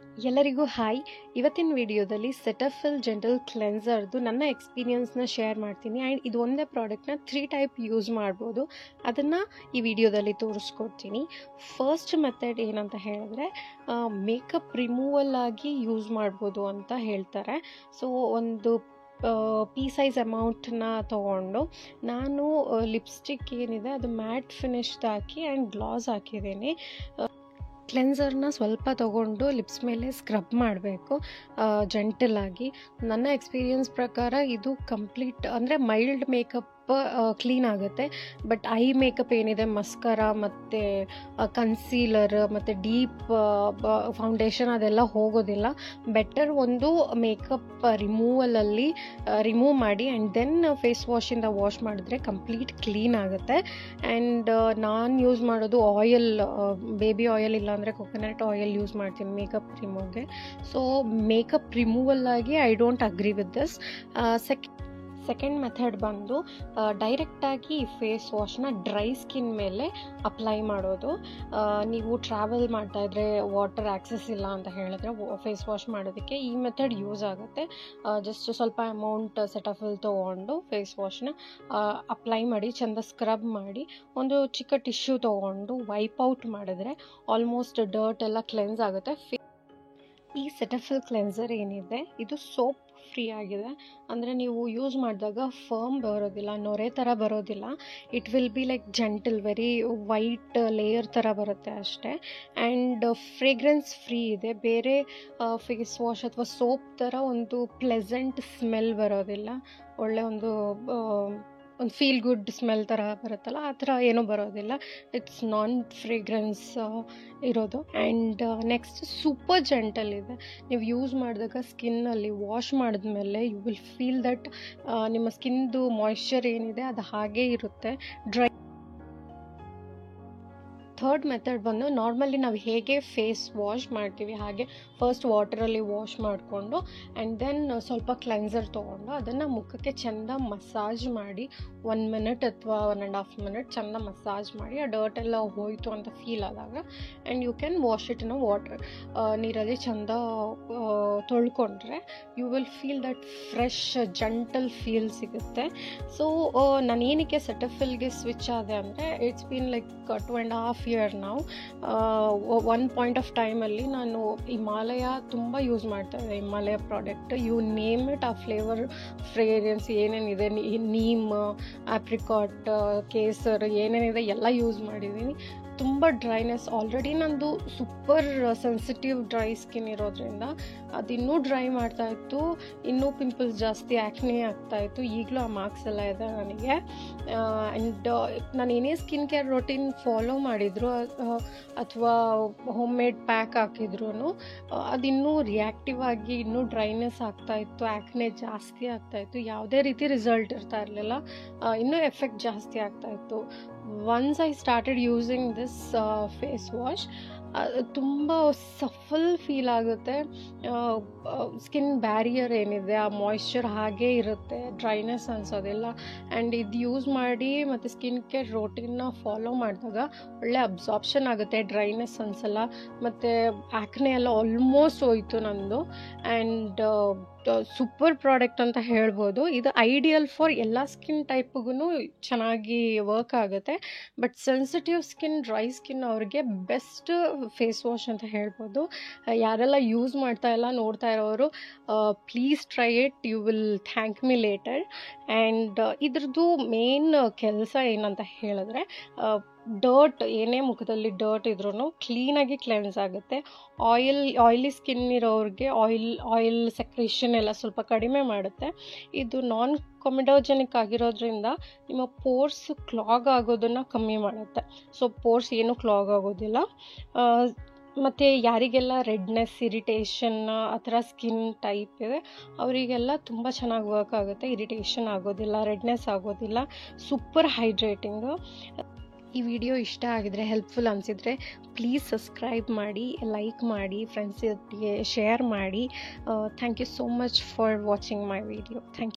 ಎಲ್ಲರಿಗೂ ಹಾಯ್. ಇವತ್ತಿನ ವಿಡಿಯೋದಲ್ಲಿ ಸೆಟಫಿಲ್ ಜೆಂಟಲ್ ಕ್ಲೆನ್ಸರ್ದು ನನ್ನ ಎಕ್ಸ್ಪೀರಿಯನ್ಸ್ನ ಶೇರ್ ಮಾಡ್ತೀನಿ. ಆ್ಯಂಡ್ ಇದು ಒಂದೇ ಪ್ರಾಡಕ್ಟ್ನ 3 ಟೈಪ್ ಯೂಸ್ ಮಾಡ್ಬೋದು, ಅದನ್ನು ಈ ವಿಡಿಯೋದಲ್ಲಿ ತೋರಿಸ್ಕೊಡ್ತೀನಿ. ಫಸ್ಟ್ ಮೆಥಡ್ ಏನಂತ ಹೇಳಿದ್ರೆ ಮೇಕಪ್ ರಿಮೂವಲ್ ಆಗಿ ಯೂಸ್ ಮಾಡ್ಬೋದು ಅಂತ ಹೇಳ್ತಾರೆ. ಸೊ ಒಂದು ಪೀ ಸೈಜ್ ಅಮೌಂಟನ್ನ ತೊಗೊಂಡು ನಾನು ಲಿಪ್ಸ್ಟಿಕ್ ಏನಿದೆ ಅದು mat finished hockey and glass ಹಾಕಿದ್ದೀನಿ. ಕ್ಲೆನ್ಸರ್ನ ಸ್ವಲ್ಪ ತೊಗೊಂಡು ಲಿಪ್ಸ್ ಮೇಲೆ ಸ್ಕ್ರಬ್ ಮಾಡಬೇಕು ಜೆಂಟಲಾಗಿ. ನನ್ನ ಎಕ್ಸ್ಪೀರಿಯನ್ಸ್ ಪ್ರಕಾರ ಇದು ಕಂಪ್ಲೀಟ್ ಅಂದರೆ ಮೈಲ್ಡ್ ಮೇಕಪ್ ಕ್ಲೀನ್ ಆಗುತ್ತೆ. ಬಟ್ ಐ ಮೇಕಪ್ ಏನಿದೆ, ಮಸ್ಕರ ಮತ್ತು ಕನ್ಸೀಲರ್ ಮತ್ತು ಡೀಪ್ ಫೌಂಡೇಶನ್ ಅದೆಲ್ಲ ಹೋಗೋದಿಲ್ಲ. ಬೆಟರ್ ಒಂದು ಮೇಕಪ್ ರಿಮೂವಲಲ್ಲಿ ರಿಮೂವ್ ಮಾಡಿ ಆ್ಯಂಡ್ ದೆನ್ ಫೇಸ್ ವಾಶಿಂದ ವಾಶ್ ಮಾಡಿದ್ರೆ ಕಂಪ್ಲೀಟ್ ಕ್ಲೀನ್ ಆಗುತ್ತೆ. ಆ್ಯಂಡ್ ನಾನು ಯೂಸ್ ಮಾಡೋದು ಆಯಿಲ್, ಬೇಬಿ ಆಯಿಲ್ ಇಲ್ಲಾಂದರೆ ಕೊಕೊನಟ್ ಆಯಿಲ್ ಯೂಸ್ ಮಾಡ್ತೀನಿ ಮೇಕಪ್ ರಿಮೂವ್ಗೆ. ಸೊ ಮೇಕಪ್ ರಿಮೂವಲ್ ಆಗಿ I don't agree with this. Second method ಬಂದು ಡೈರೆಕ್ಟಾಗಿ ಫೇಸ್ ವಾಶ್ನ ಡ್ರೈ ಸ್ಕಿನ್ ಮೇಲೆ ಅಪ್ಲೈ ಮಾಡೋದು. ನೀವು ಟ್ರಾವೆಲ್ ಮಾಡ್ತಾಯಿದ್ರೆ ವಾಟರ್ ಆ್ಯಕ್ಸೆಸ್ ಇಲ್ಲ ಅಂತ ಹೇಳಿದ್ರೆ ಫೇಸ್ ವಾಶ್ ಮಾಡೋದಕ್ಕೆ ಈ ಮೆಥಡ್ ಯೂಸ್ ಆಗುತ್ತೆ. ಜಸ್ಟ್ ಸ್ವಲ್ಪ ಅಮೌಂಟ್ ಸೆಟಫಿಲ್ ತೊಗೊಂಡು ಫೇಸ್ ವಾಶ್ನ ಅಪ್ಲೈ ಮಾಡಿ ಚೆಂದ ಸ್ಕ್ರಬ್ ಮಾಡಿ ಒಂದು ಚಿಕ್ಕ ಟಿಶ್ಯೂ ತೊಗೊಂಡು ವೈಪ್ ಔಟ್ ಮಾಡಿದ್ರೆ ಆಲ್ಮೋಸ್ಟ್ ಡರ್ಟ್ ಎಲ್ಲ ಕ್ಲೆನ್ಸ್ ಆಗುತ್ತೆ. ಈ ಸೆಟಫಿಲ್ ಕ್ಲೆನ್ಸರ್ ಏನಿದೆ ಇದು ಸೋಪ್ ಫ್ರೀ ಆಗಿದೆ. ಅಂದರೆ ನೀವು ಯೂಸ್ ಮಾಡಿದಾಗ ಫರ್ಮ್ ಬರೋದಿಲ್ಲ, ನೊರೆ ಥರ ಬರೋದಿಲ್ಲ. It will be like gentle, very white layer ಥರ ಬರುತ್ತೆ ಅಷ್ಟೇ. ಆ್ಯಂಡ್ ಫ್ರೇಗ್ರೆನ್ಸ್ ಫ್ರೀ ಇದೆ. ಬೇರೆ ಫೇಸ್ ವಾಶ್ ಅಥವಾ ಸೋಪ್ ಥರ ಒಂದು ಪ್ಲೆಸೆಂಟ್ ಸ್ಮೆಲ್ ಬರೋದಿಲ್ಲ. ಒಳ್ಳೆ ಒಂದು ಫೀಲ್ ಗುಡ್ ಸ್ಮೆಲ್ ಥರ ಬರುತ್ತಲ್ಲ, ಆ ಥರ ಏನೂ ಬರೋದಿಲ್ಲ. ಇಟ್ಸ್ ನಾನ್ ಫ್ರೇಗ್ರೆನ್ಸ್ ಇರೋದು. ಆ್ಯಂಡ್ ನೆಕ್ಸ್ಟ್ ಸೂಪರ್ ಜೆಂಟಲ್ ಇದೆ. ನೀವು ಯೂಸ್ ಮಾಡಿದಾಗ ಸ್ಕಿನ್ನಲ್ಲಿ ವಾಶ್ ಮಾಡಿದ್ಮೇಲೆ ಯು ವಿಲ್ ಫೀಲ್ ದಟ್ ನಿಮ್ಮ ಸ್ಕಿನ್ದು ಮಾಯ್ಶ್ಚರ್ ಏನಿದೆ ಅದು ಹಾಗೇ ಇರುತ್ತೆ, ಡ್ರೈ. ಥರ್ಡ್ ಮೆಥಡ್ ಬಂದು ನಾರ್ಮಲಿ ನಾವು ಹೇಗೆ ಫೇಸ್ ವಾಶ್ ಮಾಡ್ತೀವಿ ಹಾಗೆ ಫಸ್ಟ್ ವಾಟರಲ್ಲಿ ವಾಶ್ ಮಾಡಿಕೊಂಡು ಆ್ಯಂಡ್ ದೆನ್ ಸ್ವಲ್ಪ ಕ್ಲೆನ್ಸರ್ ತೊಗೊಂಡು ಅದನ್ನು ಮುಖಕ್ಕೆ ಚೆಂದ ಮಸಾಜ್ ಮಾಡಿ 1 ಮಿನಿಟ್ ಅಥವಾ 1.5 ಮಿನಿಟ್ ಚೆಂದ ಮಸಾಜ್ ಮಾಡಿ ಆ ಡರ್ಟ್ ಎಲ್ಲ ಹೋಯಿತು ಅಂತ ಫೀಲ್ ಆದಾಗ and you can wash it in a water. ನೀರಲ್ಲಿ ಚೆಂದ ತೊಳ್ಕೊಂಡ್ರೆ you will feel that fresh gentle feel ಸಿಗುತ್ತೆ. ಸೊ ನಾನು ಏನಕ್ಕೆ ಸೆಟಫಿಲ್ಗೆ ಸ್ವಿಚ್ ಆದೆ ಅಂದರೆ ಇಟ್ಸ್ ಬೀನ್ ಲೈಕ್ 2.5 year ನಾವು ಒನ್ ಪಾಯಿಂಟ್ ಆಫ್ ಟೈಮಲ್ಲಿ ನಾನು ಹಿಮಾಲಯ ತುಂಬ ಯೂಸ್ ಮಾಡ್ತಾ ಇದ್ದೆ. Himalaya product you name it, ಆ ಫ್ಲೇವರ್ ಫ್ರೇಗ್ರೆನ್ಸ್ ಏನೇನಿದೆ, ನೀಮ್, ಆಪ್ರಿಕಾಟ್, ಕೇಸರ್ ಏನೇನಿದೆ ಎಲ್ಲ ಯೂಸ್ ಮಾಡಿದ್ದೀನಿ. ತುಂಬ ಡ್ರೈನೆಸ್, ಆಲ್ರೆಡಿ ನಂದು ಸೂಪರ್ ಸೆನ್ಸಿಟಿವ್ ಡ್ರೈ ಸ್ಕಿನ್ ಇರೋದ್ರಿಂದ ಅದಿನ್ನೂ ಡ್ರೈ ಮಾಡ್ತಾಯಿತ್ತು, ಇನ್ನೂ ಪಿಂಪಲ್ಸ್ ಜಾಸ್ತಿ, ಆ್ಯಕ್ನೆ ಆಗ್ತಾಯಿತ್ತು. ಈಗಲೂ ಆ ಮಾರ್ಕ್ಸ್ ಎಲ್ಲ ಇದೆ ನನಗೆ. ಆ್ಯಂಡ್ ನಾನು ಏನೇ ಸ್ಕಿನ್ ಕೇರ್ ರೊಟೀನ್ ಫಾಲೋ ಮಾಡಿದ್ರು ಅಥವಾ ಹೋಮ್ ಮೇಡ್ ಪ್ಯಾಕ್ ಹಾಕಿದ್ರು ಅದಿನ್ನೂ ರಿಯಾಕ್ಟಿವ್ ಆಗಿ ಇನ್ನೂ ಡ್ರೈನೆಸ್ ಆಗ್ತಾಯಿತ್ತು, ಆ್ಯಕ್ನೆ ಜಾಸ್ತಿ ಆಗ್ತಾಯಿತ್ತು, ಯಾವುದೇ ರೀತಿ ರಿಸಲ್ಟ್ ಇರ್ತಾ ಇರಲಿಲ್ಲ, ಇನ್ನೂ ಎಫೆಕ್ಟ್ ಜಾಸ್ತಿ ಆಗ್ತಾಯಿತ್ತು. Once I started using this face wash ತುಂಬ ಸಫಲ್ ಫೀಲ್ ಆಗುತ್ತೆ. ಸ್ಕಿನ್ ಬ್ಯಾರಿಯರ್ ಏನಿದೆ ಆ ಮಾಯ್ಶ್ಚರ್ ಹಾಗೇ ಇರುತ್ತೆ, ಡ್ರೈನೆಸ್ ಅನ್ಸೋದಿಲ್ಲ. ಆ್ಯಂಡ್ ಇದು ಯೂಸ್ ಮಾಡಿ ಮತ್ತು ಸ್ಕಿನ್ ಕೇರ್ ರೋಟೀನ್ನ ಫಾಲೋ ಮಾಡಿದಾಗ ಒಳ್ಳೆ ಅಬ್ಸಾರ್ಪ್ಷನ್ ಆಗುತ್ತೆ, ಡ್ರೈನೆಸ್ ಅನ್ಸಲ್ಲ, ಮತ್ತು ಆ್ಯಕ್ನೆ ಎಲ್ಲ ಆಲ್ಮೋಸ್ಟ್ ಹೋಯಿತು ನಂದು. ಆ್ಯಂಡ್ ಸೂಪರ್ ಪ್ರಾಡಕ್ಟ್ ಅಂತ ಹೇಳ್ಬೋದು. ಇದು ಐಡಿಯಲ್ ಫಾರ್ ಎಲ್ಲ ಸ್ಕಿನ್ ಟೈಪ್ಗೂ ಚೆನ್ನಾಗಿ ವರ್ಕ್ ಆಗುತ್ತೆ. But sensitive skin, dry skin ಅವ್ರಿಗೆ ಬೆಸ್ಟ್ ಫೇಸ್ ವಾಶ್ ಅಂತ ಹೇಳ್ಬೋದು. ಯಾರೆಲ್ಲ ಯೂಸ್ ಮಾಡ್ತಾ ಇಲ್ಲ ನೋಡ್ತಾ ಇರೋರು please try it, you will thank me later. And ಇದ್ರದ್ದು ಮೇನ್ ಕೆಲಸ ಏನಂತ ಹೇಳಿದ್ರೆ ಡರ್ಟ್, ಏನೇ ಮುಖದಲ್ಲಿ ಡರ್ಟ್ ಇದ್ರೂ ಕ್ಲೀನಾಗಿ ಕ್ಲೆನ್ಸ್ ಆಗುತ್ತೆ. ಆಯಿಲಿ ಸ್ಕಿನ್ ಇರೋರಿಗೆ ಆಯಿಲ್ ಸೆಕ್ರೇಷನ್ ಎಲ್ಲ ಸ್ವಲ್ಪ ಕಡಿಮೆ ಮಾಡುತ್ತೆ. ಇದು ನಾನ್ ಕೊಮಿಡೋಜೆನಿಕ್ ಆಗಿರೋದ್ರಿಂದ ನಿಮ್ಮ ಪೋರ್ಸ್ ಕ್ಲಾಗ್ ಆಗೋದನ್ನು ಕಮ್ಮಿ ಮಾಡುತ್ತೆ. ಸೊ ಪೋರ್ಸ್ ಏನೂ ಕ್ಲಾಗ್ ಆಗೋದಿಲ್ಲ. ಮತ್ತು ಯಾರಿಗೆಲ್ಲ ರೆಡ್ನೆಸ್, ಇರಿಟೇಷನ್ ಆ ಥರ ಸ್ಕಿನ್ ಟೈಪ್ ಇದೆ ಅವರಿಗೆಲ್ಲ ತುಂಬ ಚೆನ್ನಾಗಿ ವರ್ಕ್ ಆಗುತ್ತೆ. ಇರಿಟೇಷನ್ ಆಗೋದಿಲ್ಲ, ರೆಡ್ನೆಸ್ ಆಗೋದಿಲ್ಲ, ಸೂಪರ್ ಹೈಡ್ರೇಟಿಂಗು. ಈ ವಿಡಿಯೋ ಇಷ್ಟ ಆಗಿದರೆ, ಹೆಲ್ಪ್ಫುಲ್ ಅನಿಸಿದರೆ ಪ್ಲೀಸ್ ಸಬ್ಸ್ಕ್ರೈಬ್ ಮಾಡಿ, ಲೈಕ್ ಮಾಡಿ, ಫ್ರೆಂಡ್ಸಿಗೆ ಶೇರ್ ಮಾಡಿ. Thank you so much for watching my video. Thank you.